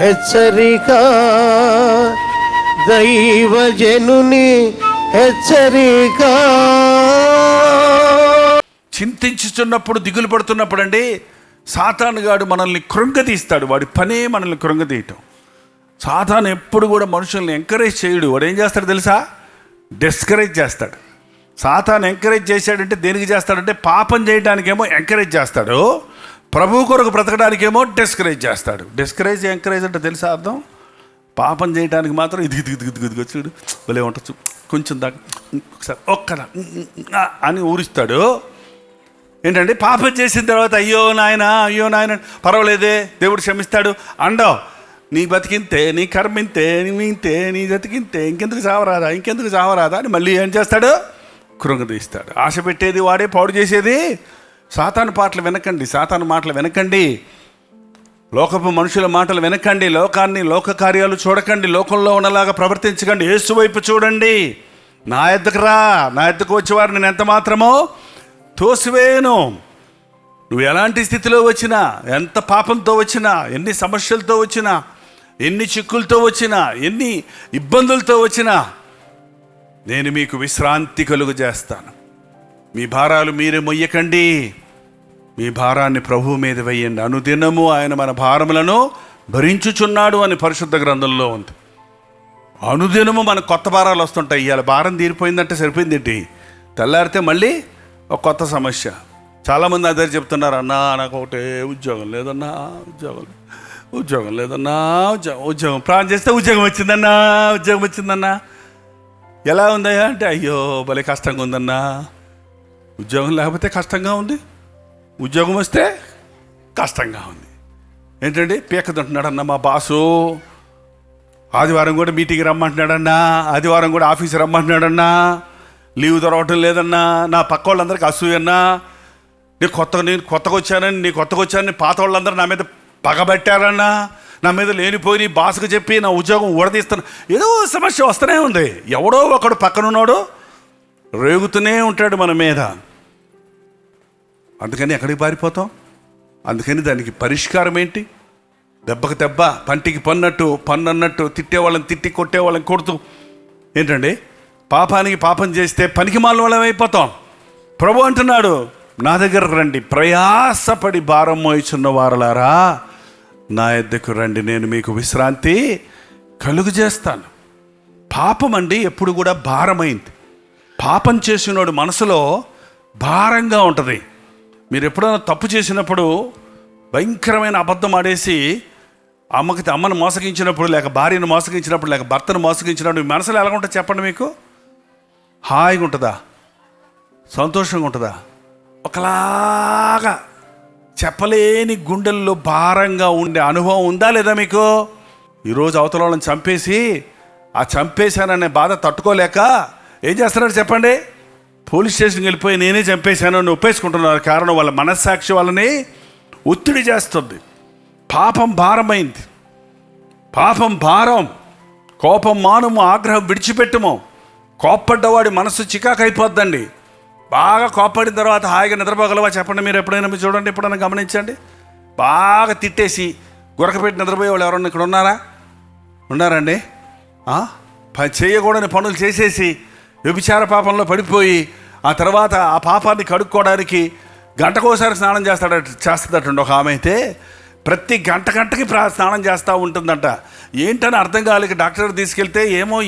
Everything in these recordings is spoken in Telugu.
హెచ్చరిక, దైవజనుని హెచ్చరిక. చింతించుచున్నప్పుడు, దిగులు పడుతున్నప్పుడు అండి సాతానుగాడు మనల్ని కృంగదీస్తాడు. వాడి పనే మనల్ని కృంగదీయటం. సాతాను ఎప్పుడు కూడా మనుషుల్ని ఎంకరేజ్ చేయడు. వాడు ఏం చేస్తాడు తెలుసా? డిస్కరేజ్ చేస్తాడు. సాతాను ఎంకరేజ్ చేశాడంటే దేనికి చేస్తాడంటే పాపం చేయడానికేమో ఎంకరేజ్ చేస్తాడు, ప్రభు కొరకు బ్రతకడానికేమో డిస్కరేజ్ చేస్తాడు. డిస్కరేజ్ ఎంకరేజ్ అంటే తెలుసా అర్థం? పాపం చేయడానికి మాత్రం ఇది చూడు భలే ఉండొచ్చు, కొంచెం దాకా ఒకసారి ఒక్కదా అని ఊరిస్తాడు. ఏంటంటే పాపం చేసిన తర్వాత అయ్యో నాయన పర్వాలేదే దేవుడు క్షమిస్తాడు అండో, నీ బతికింతే, నీ కర్మింతే, నీ బతికింతే, ఇంకెందుకు చావరాదా అని మళ్ళీ ఏం చేస్తాడు? కృంగదీస్తాడు. ఆశ పెట్టేది వాడే, పాడు చేసేది. సాతాను మాటలు వినకండి. లోకపు మనుషుల మాటలు వినకండి. లోకాన్ని, లోక కార్యాలు చూడకండి. లోకంలో ఉన్నలాగా ప్రవర్తించకండి. యేసు వైపు చూడండి. నా ఎద్దకు రా, నా ఎద్దకు వచ్చేవారు నేను ఎంత మాత్రమో తోసివేయను. నువ్వు ఎలాంటి స్థితిలో వచ్చినా, ఎంత పాపంతో వచ్చినా, ఎన్ని సమస్యలతో వచ్చినా, ఎన్ని చిక్కులతో వచ్చినా, ఎన్ని ఇబ్బందులతో వచ్చినా నేను మీకు విశ్రాంతి కలుగు చేస్తాను. మీ భారాలు మీరే మొయ్యకండి, మీ భారాన్ని ప్రభువు మీద వేయండి. అనుదినము ఆయన మన భారములను భరించుచున్నాడు అని పరిశుద్ధ గ్రంథంలో ఉంది. అనుదినము మనకు కొత్త భారాలు వస్తుంటాయి. ఇవాళ భారం తీరిపోయిందంటే సరిపోయిందేంటి, తెల్లారితే మళ్ళీ ఒక కొత్త సమస్య. చాలామంది అదే చెప్తున్నారు, అన్నా నాకు ఒకటే ఉద్యోగం లేదన్నా, ఉద్యోగం ప్రాణం చేస్తే ఉద్యోగం వచ్చిందన్నా. ఎలా ఉందయ్యా అంటే అయ్యో భలే కష్టంగా ఉందన్నా. ఉద్యోగం లేకపోతే కష్టంగా ఉంది, ఉద్యోగం వస్తే కష్టంగా ఉంది. ఏంటండి పీకదంటున్నాడన్నా మా బాసు, ఆదివారం కూడా మీటింగ్ రమ్మంటున్నాడన్నా, ఆదివారం కూడా ఆఫీస్ రమ్మంటున్నాడన్నా, లీవ్ దొరకటం లేదన్నా, నా పక్క వాళ్ళందరికీ అసూయన్నా, నేను కొత్తగా వచ్చానని పాత వాళ్ళందరూ నా మీద పగబట్టారన్నా, నా మీద లేనిపోయి బాసుకు చెప్పి నా ఉద్యోగం ఊడదీస్తాను. ఏదో సమస్య వస్తూనే ఉంది. ఎవడో ఒకడు పక్కనున్నాడు రేగుతూనే ఉంటాడు మన మీద. అందుకని ఎక్కడికి పారిపోతాం? అందుకని దానికి పరిష్కారం ఏంటి? దెబ్బకి దెబ్బ, పంటికి పన్నట్టు తిట్టేవాళ్ళని తిట్టి, కొట్టేవాళ్ళని కొడుతూ, ఏంటండి పాపానికి పాపం చేస్తే పనికి మాలిన వాళ్ళం అయిపోతాం. ప్రభు అంటున్నాడు, నా దగ్గరకు రండి ప్రయాసపడి భారం మోయిచున్న వారలారా, నా యొద్దకు రండి, నేను మీకు విశ్రాంతి కలుగు చేస్తాను. పాపం అండి ఎప్పుడు కూడా భారమైంది. పాపం చేసినోడు మనసులో భారంగా ఉంటుంది. మీరు ఎప్పుడైనా తప్పు చేసినప్పుడు, భయంకరమైన అబద్ధం ఆడేసి అమ్మను మోసగించినప్పుడు, లేక భార్యను మోసగించినప్పుడు, లేక భర్తను మోసగించినప్పుడు మీ మనసులో ఎలా ఉంటుంది చెప్పండి? మీకు హాయిగా ఉంటుందా? సంతోషంగా ఉంటుందా? ఒకలాగా చెప్పలేని గుండెల్లో భారంగా ఉండే అనుభవం ఉందా లేదా మీకు? ఈరోజు అవతల వాళ్ళని చంపేసి ఆ చంపేశాననే బాధ తట్టుకోలేక ఏం చేస్తున్నారు చెప్పండి? పోలీస్ స్టేషన్కి వెళ్ళిపోయి నేనే చంపేశాను అని ఒప్పేసుకుంటున్నారు. కారణం వాళ్ళ మనస్సాక్షి వాళ్ళని ఒత్తిడి చేస్తుంది. పాపం భారమైంది. పాపం భారం. కోపం మానుము, ఆగ్రహం విడిచిపెట్టుము. కోప్పడ్డవాడి మనసు చికాకు అయిపోద్దండి. బాగా కోప్పడిన తర్వాత హాయిగా నిద్రపోగలవా చెప్పండి? మీరు ఎప్పుడైనా చూడండి, ఎప్పుడైనా గమనించండి. బాగా తిట్టేసి గురకపెట్టి నిద్రపోయే వాళ్ళు ఎవరన్నా ఇక్కడ ఉన్నారండి? చేయకూడని పనులు చేసేసి వ్యభిచార పాపంలో పడిపోయి ఆ తర్వాత ఆ పాపాన్ని కడుక్కోవడానికి గంటకోసారి స్నానం చేస్తుందటండి. ఒక ఆమె అయితే ప్రతి గంటకి స్నానం చేస్తూ ఉంటుందంట. ఏంటని అర్థం కాలేక డాక్టర్ తీసుకెళ్తే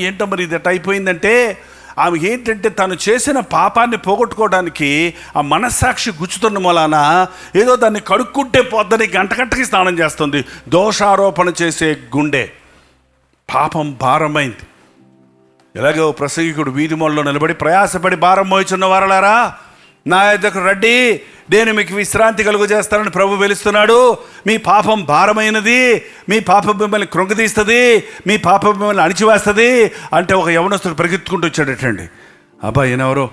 ఏంటో మరి ఇది అయిపోయిందంటే, ఆమె ఏంటంటే తను చేసిన పాపాన్ని పోగొట్టుకోవడానికి ఆ మనస్సాక్షి గుచ్చుతున్న మూలాన ఏదో దాన్ని కడుక్కుంటే పోద్దని గంటకి స్నానం చేస్తుంది. దోషారోపణ చేసే గుండె పాపం భారమైంది. ఎలాగో ప్రసంగికుడు వీధి మూలలో నిలబడి ప్రయాసపడి భారం మోయిచున్న వారలారా, నా యొద్దకు రండి, నేను మీకు విశ్రాంతి కలుగు చేస్తానని ప్రభు వెలుస్తున్నాడు. మీ పాపం భారమైనది, మీ పాపం మిమ్మల్ని కృంగతీస్తుంది, మీ పాపం మిమ్మల్ని అణిచివేస్తుంది అంటే ఒక యవనస్తుడు పరిగెత్తుకుంటూ వచ్చాడటండి. అబ్బా ఈయనెవరో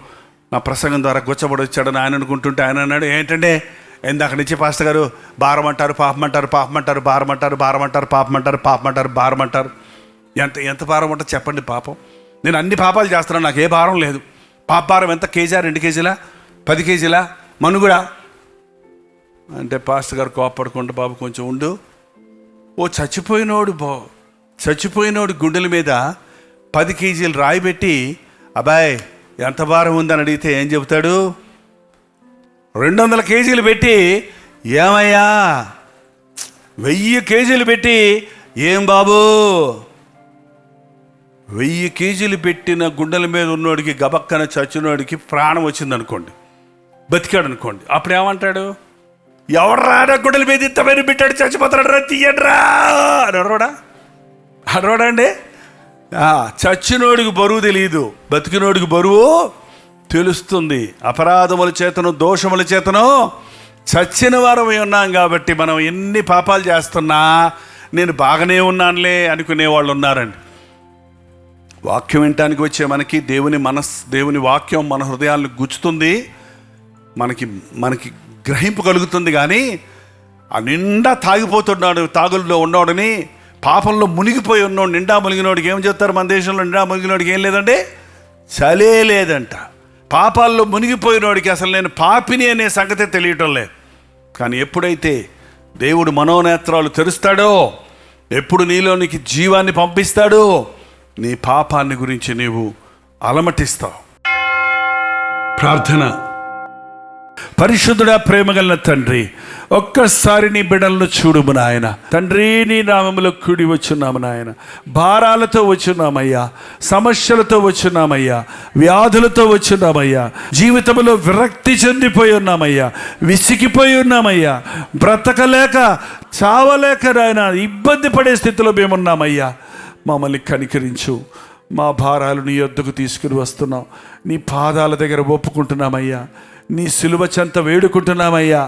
నా ప్రసంగం ద్వారా గుచ్చబడి వచ్చాడని ఆయన అనుకుంటుంటే ఆయన అన్నాడు, ఏంటంటే ఇందాక నుంచి పాస్టర్ గారు భారం అంటారు, పాపం అంటారు, భారం అంటారు, పాపం అంటారు. ఎంత భారం ఉంటుంది చెప్పండి? పాపం. నేను అన్ని పాపాలు చేస్తున్నాను, నాకు ఏ భారం లేదు. పాప భారం ఎంత? కేజీ, 2 కేజీలా, 10 కేజీలా, మనుగుడా అంటే పాస్టర్ గారు కోపడకుండా, బాబు కొంచెం ఉండు, చచ్చిపోయినోడు గుండెల మీద 10 కేజీలు రాయి పెట్టి, అబ్బాయ్ ఎంత భారం ఉందని అడిగితే ఏం చెబుతాడు? 200 కేజీలు పెట్టి, ఏమయ్యా 1000 కేజీలు పెట్టి, ఏం బాబు 1000 కేజీలు పెట్టిన గుండెల మీద ఉన్నోడికి, గబక్కన చచ్చినోడికి ప్రాణం వచ్చిందనుకోండి, బతికాడు అనుకోండి, అప్పుడు ఏమంటాడు? ఎవడ్రా గుండెల మీద ఇంత పైన పెట్టాడు, చచ్చిపోతాడు రా, తీయడ్రా అని అడవడా అండి? చచ్చినోడికి బరువు తెలియదు, బతికినోడికి బరువు తెలుస్తుంది. అపరాధముల చేతను దోషముల చేతను చచ్చిన వారమై ఉన్నాం కాబట్టి మనం ఎన్ని పాపాలు చేస్తున్నా నేను బాగానే ఉన్నానులే అనుకునే వాళ్ళు ఉన్నారండి. వాక్యం వినటానికి వచ్చే మనకి దేవుని వాక్యం మన హృదయాలను గుచ్చుతుంది, మనకి గ్రహింపు కలుగుతుంది. కానీ ఆ నిండా తాగుల్లో ఉన్నోడని, పాపంలో మునిగిపోయి ఉన్నోడు, నిండా మునిగినోడికి ఏం చెప్తారు మన దేశంలో? నిండా మునిగినోడికి ఏం లేదంటే చలే లేదంట. పాపాల్లో మునిగిపోయినోడికి అసలు నేను పాపిని అనే సంగతే తెలియటం లేదు. కానీ ఎప్పుడైతే దేవుడు మనోనేత్రాలు తెరుస్తాడో, ఎప్పుడు నీలోనికి జీవాన్ని పంపిస్తాడో, నీ పాపాన్ని గురించి నీవు అలమటిస్తావు. ప్రార్థన. పరిశుద్ధుడా, ప్రేమగల తండ్రి, ఒక్కసారి నీ బిడ్డలను చూడుము నాయన. తండ్రి, నీ నామములో కూడి వచ్చున్నాము నాయన. భారాలతో వచ్చున్నామయ్యా, సమస్యలతో వచ్చున్నామయ్యా, వ్యాధులతో వచ్చున్నామయ్యా, జీవితంలో విరక్తి చెందిపోయి ఉన్నామయ్యా, విసిగిపోయి ఉన్నామయ్యా, బ్రతకలేక చావలేక నాయన ఇబ్బంది పడే స్థితిలో మేమున్నామయ్యా. మమ్మల్ని కనికరించు. మా భారాలు నీ యొద్దకు తీసుకుని వస్తున్నాం. నీ పాదాల దగ్గర ఒప్పుకుంటున్నామయ్యా. నీ సిలువ చెంత వేడుకుంటున్నామయ్యా.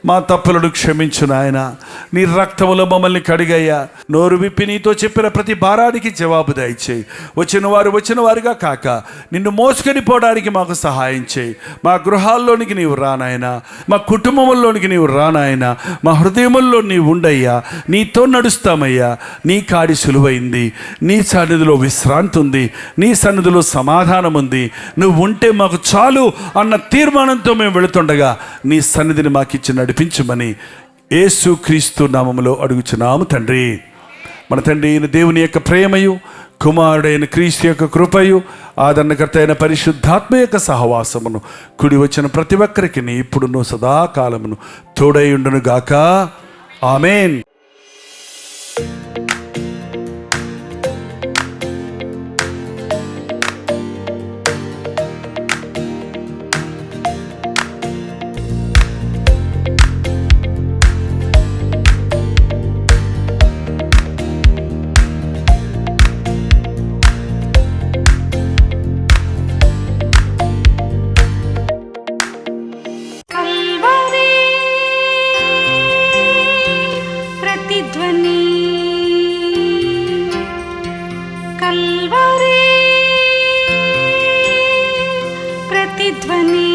మా తప్పులను క్షమించు నాయన. నీ రక్తములో మమ్మల్ని కడిగయ్యా. నోరు విప్పి నీతో చెప్పిన ప్రతి భారానికి జవాబు దయచేయి. వచ్చిన వారుగా కాక నిన్ను మోసుకొని పోవడానికి మాకు సహాయం చేయి. మా గృహాల్లోనికి నీవు రానాయనా, మా కుటుంబంలోనికి నీవు రానాయనా, మా హృదయముల్లో నీవు ఉండయ్యా. నీతో నడుస్తామయ్యా. నీ కాడి సులువైంది, నీ సన్నిధిలో విశ్రాంతి ఉంది, నీ సన్నిధిలో సమాధానం ఉంది. నువ్వు ఉంటే మాకు చాలు అన్న తీర్మానంతో మేము వెళుతుండగా నీ సన్నిధిని మాకిచ్చి నడిపించమని యేసుక్రీస్తు నామములో అడుగుచున్నాము తండ్రి. మన తండ్రి అయిన దేవుని యొక్క ప్రేమయు, కుమారుడైన క్రీస్తు యొక్క కృపయు, ఆదరణకర్త అయిన పరిశుద్ధాత్మ యొక్క సహవాసమును కుడి వచ్చిన ప్రతి ఒక్కరికి ఇప్పుడును సదాకాలమును తోడై ఉండును గాక. ఆమేన్. కల్వరి ప్రతిధ్వని